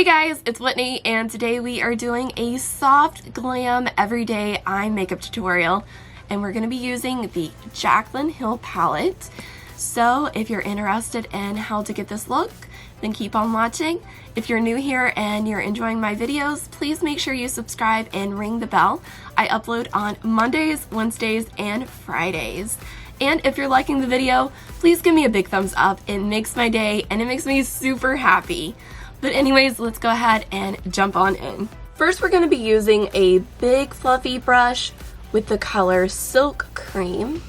Hey guys, it's Whitney, and today we are doing a soft glam everyday eye makeup tutorial, and we're going to be using the Jaclyn Hill palette. So if you're interested in how to get this look, then keep on watching. If you're new here and you're enjoying my videos, please make sure you subscribe and ring the bell. I upload on Mondays, Wednesdays, and Fridays. And if you're liking the video, please give me a big thumbs up. It makes my day and it makes me super happy. But anyways, let's go ahead and jump on in. First, we're going to be using a big fluffy brush with the color Silk Cream.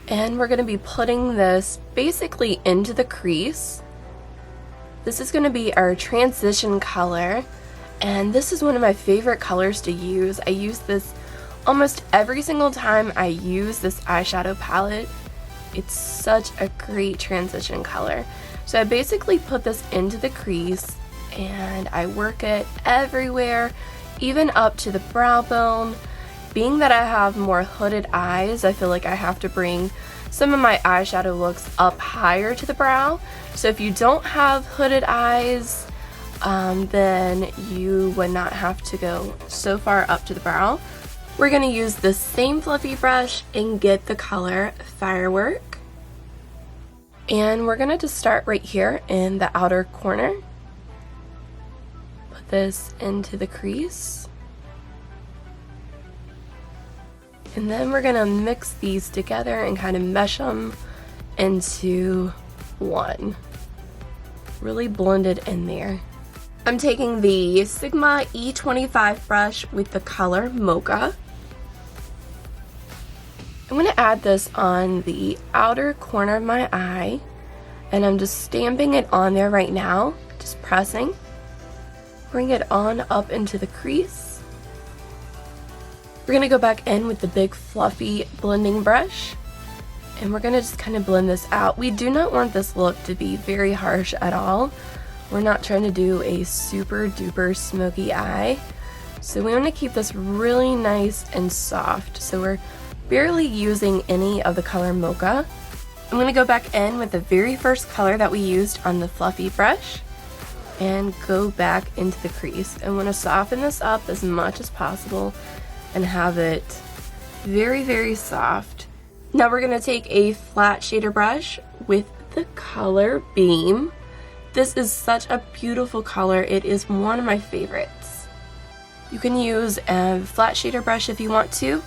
And we're going to be putting this basically into the crease. This is going to be our transition color. And this is one of my favorite colors to use. I use this almost every single time I use this eyeshadow palette. It's such a great transition color. So I basically put this into the crease and I work it everywhere, even up to the brow bone. Being that I have more hooded eyes, I feel like I have to bring some of my eyeshadow looks up higher to the brow. So if you don't have hooded eyes, then you would not have to go so far up to the brow. We're going to use the same fluffy brush and get the color Firework. And we're going to just start right here in the outer corner. Put this into the crease. And then we're going to mix these together and kind of mesh them into one. Really blend it in there. I'm taking the Sigma E25 brush with the color Mocha. I'm going to add this on the outer corner of my eye, and I'm just stamping it on there right now, just pressing. Bring it on up into the crease. We're going to go back in with the big fluffy blending brush, and we're going to just kind of blend this out. We do not want this look to be very harsh at all. We're not trying to do a super duper smoky eye, so we want to keep this really nice and soft. So we're barely using any of the color Mocha. I'm going to go back in with the very first color that we used on the fluffy brush and go back into the crease. I want to soften this up as much as possible and have it very, very soft. Now we're going to take a flat shader brush with the color Beam. This is such a beautiful color. It is one of my favorites. You can use a flat shader brush if you want to,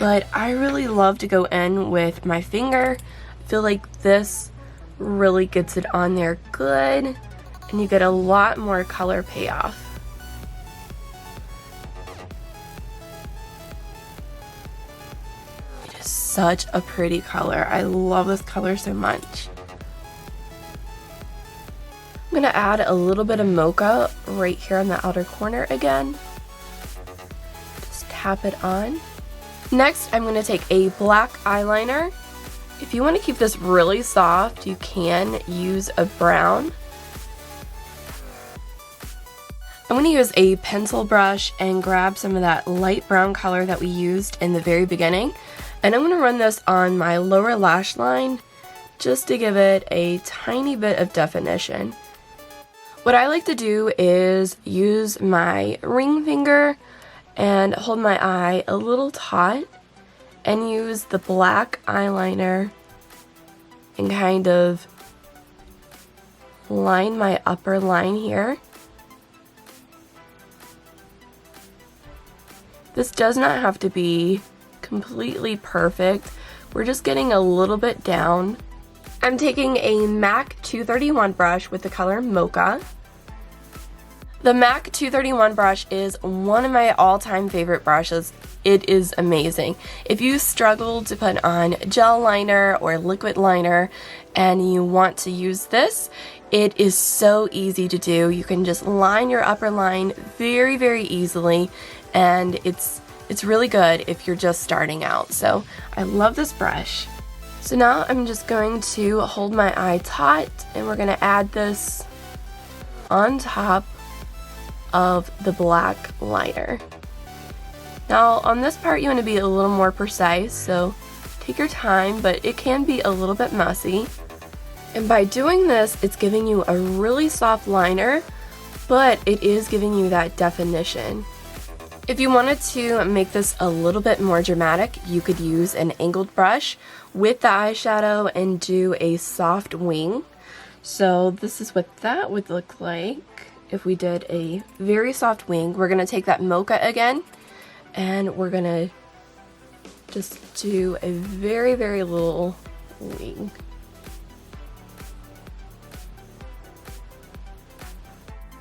but I really love to go in with my finger. I feel like this really gets it on there good, and you get a lot more color payoff. It is such a pretty color. I love this color so much. I'm going to add a little bit of Mocha right here on the outer corner again. Just tap it on. Next, I'm going to take a black eyeliner. If you want to keep this really soft, you can use a brown. I'm going to use a pencil brush and grab some of that light brown color that we used in the very beginning. And I'm going to run this on my lower lash line just to give it a tiny bit of definition. What I like to do is use my ring finger and hold my eye a little taut and use the black eyeliner and kind of line my upper line here. This does not have to be completely perfect. We're just getting a little bit down. I'm taking a MAC 231 brush with the color Mocha. The MAC 231 brush is one of my all-time favorite brushes. It is amazing. If you struggle to put on gel liner or liquid liner and you want to use this, it is so easy to do. You can just line your upper line very, very easily, and it's really good if you're just starting out. So I love this brush. So now I'm just going to hold my eye taut, and we're going to add this on top of the black liner. Now on this part you want to be a little more precise, so take your time, but it can be a little bit messy. And by doing this, it's giving you a really soft liner but it is giving you that definition. If you wanted to make this a little bit more dramatic, you could use an angled brush with the eyeshadow and do a soft wing. So this is what that would look like if we did a very soft wing. We're going to take that mocha again, and we're going to just do a very, very little wing.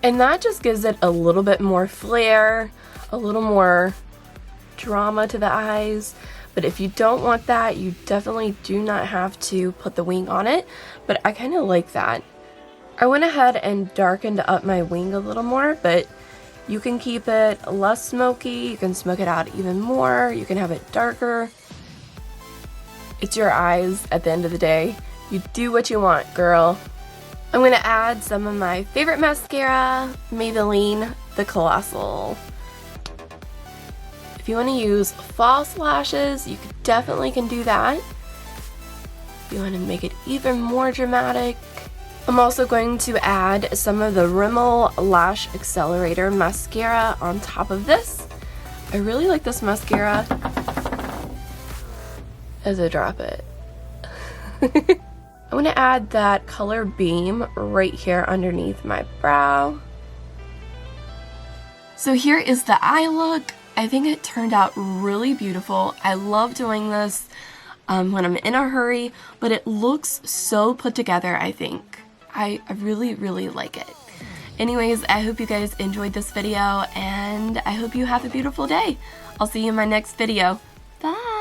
And that just gives it a little bit more flair, a little more drama to the eyes. But if you don't want that, you definitely do not have to put the wing on it. But I kind of like that. I went ahead and darkened up my wing a little more, but you can keep it less smoky, you can smoke it out even more, you can have it darker. It's your eyes at the end of the day. You do what you want, girl. I'm going to add some of my favorite mascara, Maybelline, the Colossal. If you want to use false lashes, you definitely can do that. If you want to make it even more dramatic, I'm also going to add some of the Rimmel Lash Accelerator mascara on top of this. I really like this mascara as I drop it. I'm going to add that color beam right here underneath my brow. So here is the eye look. I think it turned out really beautiful. I love doing this when I'm in a hurry, but it looks so put together, I think. I really, really like it. Anyways, I hope you guys enjoyed this video, and I hope you have a beautiful day. I'll see you in my next video. Bye!